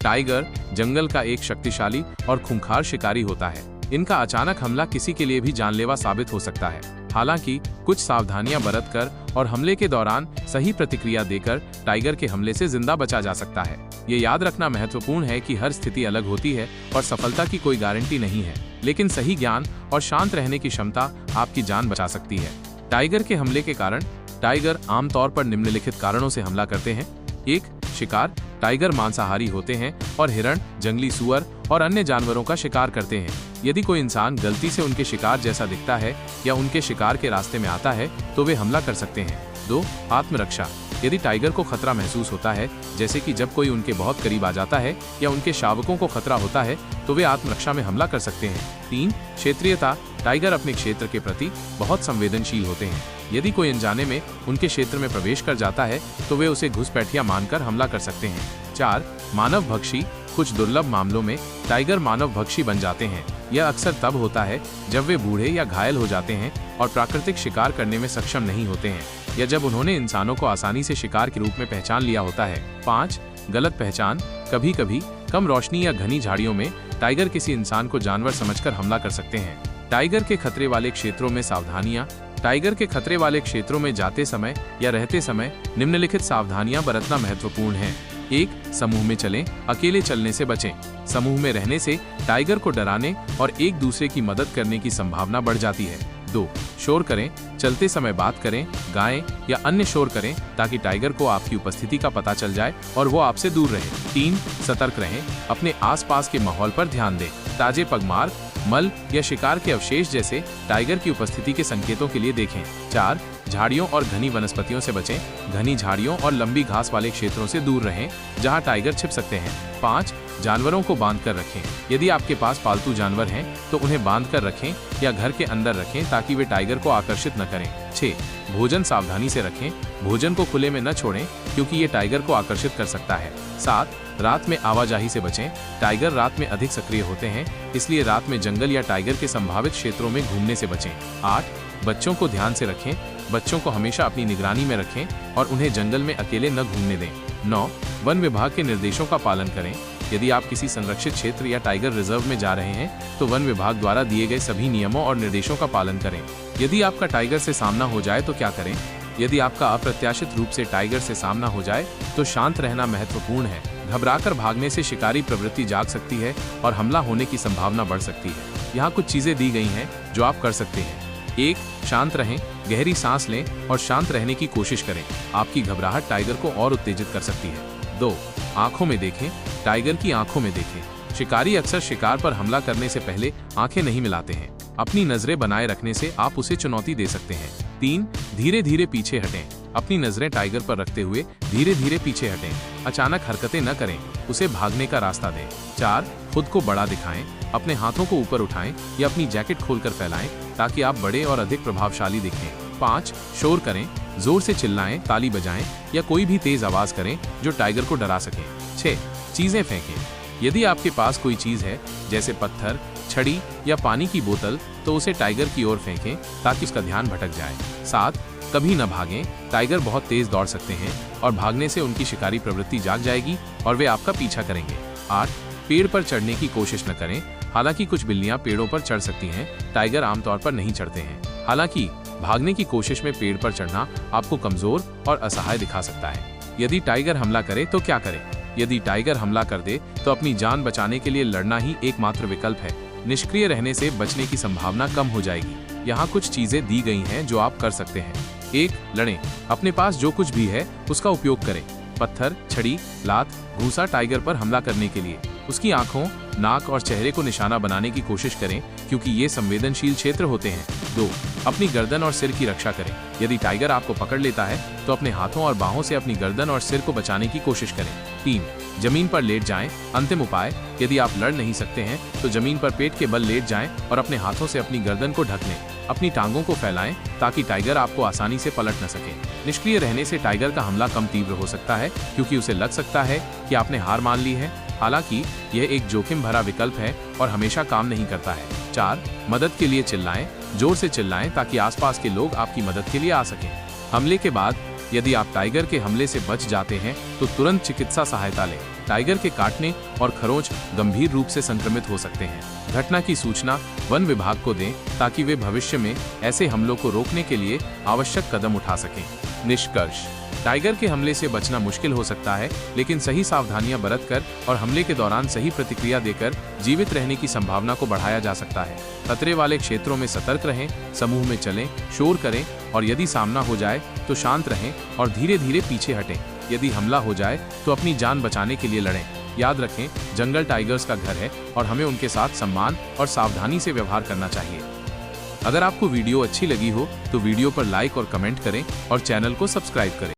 Tiger जंगल का एक शक्तिशाली और खूंखार शिकारी होता है। इनका अचानक हमला किसी के लिए भी जानलेवा साबित हो सकता है। हालांकि कुछ सावधानियां बरतकर और हमले के दौरान सही प्रतिक्रिया देकर टाइगर के हमले से जिंदा बचा जा सकता है। ये याद रखना महत्वपूर्ण है कि हर स्थिति अलग होती है और सफलता की कोई गारंटी नहीं है, लेकिन सही ज्ञान और शांत रहने की क्षमता आपकी जान बचा सकती है। टाइगर के हमले के कारण। टाइगर आमतौर पर निम्नलिखित कारणों से हमला करते हैं। 1. शिकार। टाइगर मांसाहारी होते हैं और हिरण, जंगली सुअर और अन्य जानवरों का शिकार करते हैं। यदि कोई इंसान गलती से उनके शिकार जैसा दिखता है या उनके शिकार के रास्ते में आता है तो वे हमला कर सकते हैं। 2. आत्मरक्षा। यदि टाइगर को खतरा महसूस होता है, जैसे कि जब कोई उनके बहुत करीब आ जाता है या उनके शावकों को खतरा होता है, तो वे आत्मरक्षा में हमला कर सकते हैं। 3. क्षेत्रीयता। टाइगर अपने क्षेत्र के प्रति बहुत संवेदनशील होते हैं। यदि कोई अनजाने में उनके क्षेत्र में प्रवेश कर जाता है तो वे उसे घुसपैठिया मानकर हमला कर सकते हैं। 4. मानव भक्षी। कुछ दुर्लभ मामलों में टाइगर मानव भक्षी बन जाते हैं। यह अक्सर तब होता है जब वे बूढ़े या घायल हो जाते हैं और प्राकृतिक शिकार करने में सक्षम नहीं होते हैं, या जब उन्होंने इंसानों को आसानी से शिकार के रूप में पहचान लिया होता है। 5. गलत पहचान। कभी कभी कम रोशनी या घनी झाड़ियों में टाइगर किसी इंसान को जानवर समझकर हमला कर सकते हैं। टाइगर के खतरे वाले क्षेत्रों में सावधानियां। टाइगर के खतरे वाले क्षेत्रों में जाते समय या रहते समय निम्नलिखित सावधानियां बरतना महत्वपूर्ण है। 1. समूह में चलें। अकेले चलने से बचें। समूह में रहने से टाइगर को डराने और एक दूसरे की मदद करने की संभावना बढ़ जाती है। 2. शोर करें। चलते समय बात करें, गाएं या अन्य शोर करें ताकि टाइगर को आपकी उपस्थिति का पता चल जाए और वो आपसे दूर रहे। 3. सतर्क रहें। अपने आसपास के माहौल पर ध्यान दें। ताजे पगमार्क, मल या शिकार के अवशेष जैसे टाइगर की उपस्थिति के संकेतों के लिए देखें। 4. झाड़ियों और घनी वनस्पतियों से बचें। घनी झाड़ियों और लंबी घास वाले क्षेत्रों से दूर रहें जहां टाइगर छिप सकते हैं। 5. जानवरों को बांध कर रखें। यदि आपके पास पालतू जानवर हैं तो उन्हें बांध कर रखें या घर के अंदर रखें ताकि वे टाइगर को आकर्षित न करें। 6. भोजन सावधानी से रखें। भोजन को खुले में न छोड़ें क्योंकि ये टाइगर को आकर्षित कर सकता है। 7. रात में आवाजाही से बचें। टाइगर रात में अधिक सक्रिय होते हैं, इसलिए रात में जंगल या टाइगर के संभावित क्षेत्रों में घूमने से बचें। 8. बच्चों को ध्यान से रखें। बच्चों को हमेशा अपनी निगरानी में रखें और उन्हें जंगल में अकेले न घूमने दें। 9. वन विभाग के निर्देशों का पालन करें। यदि आप किसी संरक्षित क्षेत्र या टाइगर रिजर्व में जा रहे हैं तो वन विभाग द्वारा दिए गए सभी नियमों और निर्देशों का पालन करें। यदि आपका टाइगर से सामना हो जाए तो क्या करें? यदि आपका अप्रत्याशित रूप से टाइगर से सामना हो जाए तो शांत रहना महत्वपूर्ण है। घबराकर भागने से शिकारी प्रवृत्ति जाग सकती है और हमला होने की संभावना बढ़ सकती है। यहाँ कुछ चीजें दी गई हैं जो आप कर सकते हैं। 1. शांत रहें। गहरी सांस लें और शांत रहने की कोशिश करें। आपकी घबराहट टाइगर को और उत्तेजित कर सकती है। 2. आंखों में देखें। टाइगर की आंखों में देखें। शिकारी अक्सर शिकार पर हमला करने से पहले आंखें नहीं मिलाते हैं। अपनी नजरें बनाए रखने से आप उसे चुनौती दे सकते हैं। 3. धीरे धीरे पीछे हटें। अपनी नजरें टाइगर पर रखते हुए धीरे धीरे पीछे हटें। अचानक हरकतें न करें, उसे भागने का रास्ता दें। 4. खुद को बड़ा दिखाएं। अपने हाथों को ऊपर उठाएं या अपनी जैकेट खोलकर फैलाएं ताकि आप बड़े और अधिक प्रभावशाली दिखें। 5. शोर करें। जोर से चिल्लाएं, ताली बजाएं या कोई भी तेज आवाज करें जो टाइगर को डरा सके। 6. चीजें फेंकें। यदि आपके पास कोई चीज है जैसे पत्थर, छड़ी या पानी की बोतल तो उसे टाइगर की ओर फेंकें ताकि उसका ध्यान भटक जाए। 7. कभी न भागें। टाइगर बहुत तेज दौड़ सकते हैं और भागने से उनकी शिकारी प्रवृत्ति जाग जाएगी और वे आपका पीछा करेंगे। 8. पेड़ पर चढ़ने की कोशिश न करें। हालांकि कुछ बिल्लियां पेड़ों पर चढ़ सकती हैं, टाइगर आमतौर पर नहीं चढ़ते हैं। हालांकि भागने की कोशिश में पेड़ पर चढ़ना आपको कमजोर और असहाय दिखा सकता है। यदि टाइगर हमला करे तो क्या करें? यदि टाइगर हमला कर दे तो अपनी जान बचाने के लिए लड़ना ही एकमात्र विकल्प है। निष्क्रिय रहने से बचने की संभावना कम हो जाएगी। यहाँ कुछ चीजें दी गई हैं जो आप कर सकते हैं। 1. लड़ें। अपने पास जो कुछ भी है उसका उपयोग करें। पत्थर, छड़ी, लात, घूंसा टाइगर पर हमला करने के लिए। उसकी आंखों, नाक और चेहरे को निशाना बनाने की कोशिश करें क्योंकि ये संवेदनशील क्षेत्र होते हैं। 2. अपनी गर्दन और सिर की रक्षा करें। यदि टाइगर आपको पकड़ लेता है तो अपने हाथों और बाहों से अपनी गर्दन और सिर को बचाने की कोशिश करें। 3. जमीन पर लेट जाएं। अंतिम उपाय, यदि आप लड़ नहीं सकते हैं तो जमीन पर पेट के बल लेट जाएं और अपने हाथों से अपनी गर्दन को ढक लें। अपनी टांगों को फैलाएं ताकि टाइगर आपको आसानी से पलट न सके। निष्क्रिय रहने से टाइगर का हमला कम तीव्र हो सकता है क्योंकि उसे लग सकता है कि आपने हार मान ली है। हालांकि यह एक जोखिम भरा विकल्प है और हमेशा काम नहीं करता है। 4. मदद के लिए चिल्लाएं। जोर से चिल्लाएं ताकि आसपास के लोग आपकी मदद के लिए आ सकें। हमले के बाद यदि आप टाइगर के हमले से बच जाते हैं तो तुरंत चिकित्सा सहायता लें। टाइगर के काटने और खरोंच गंभीर रूप से संक्रमित हो सकते हैं। घटना की सूचना वन विभाग को दें ताकि वे भविष्य में ऐसे हमलों को रोकने के लिए आवश्यक कदम उठा सकें। निष्कर्ष, टाइगर के हमले से बचना मुश्किल हो सकता है, लेकिन सही सावधानियां बरतकर और हमले के दौरान सही प्रतिक्रिया देकर जीवित रहने की संभावना को बढ़ाया जा सकता है। खतरे वाले क्षेत्रों में सतर्क रहें, समूह में चलें, शोर करें और यदि सामना हो जाए तो शांत रहें और धीरे धीरे पीछे हटें। यदि हमला हो जाए तो अपनी जान बचाने के लिए लड़ें। याद रखें, जंगल टाइगर्स का घर है और हमें उनके साथ सम्मान और सावधानी से व्यवहार करना चाहिए। अगर आपको वीडियो अच्छी लगी हो तो वीडियो पर लाइक और कमेंट करें और चैनल को सब्सक्राइब करें।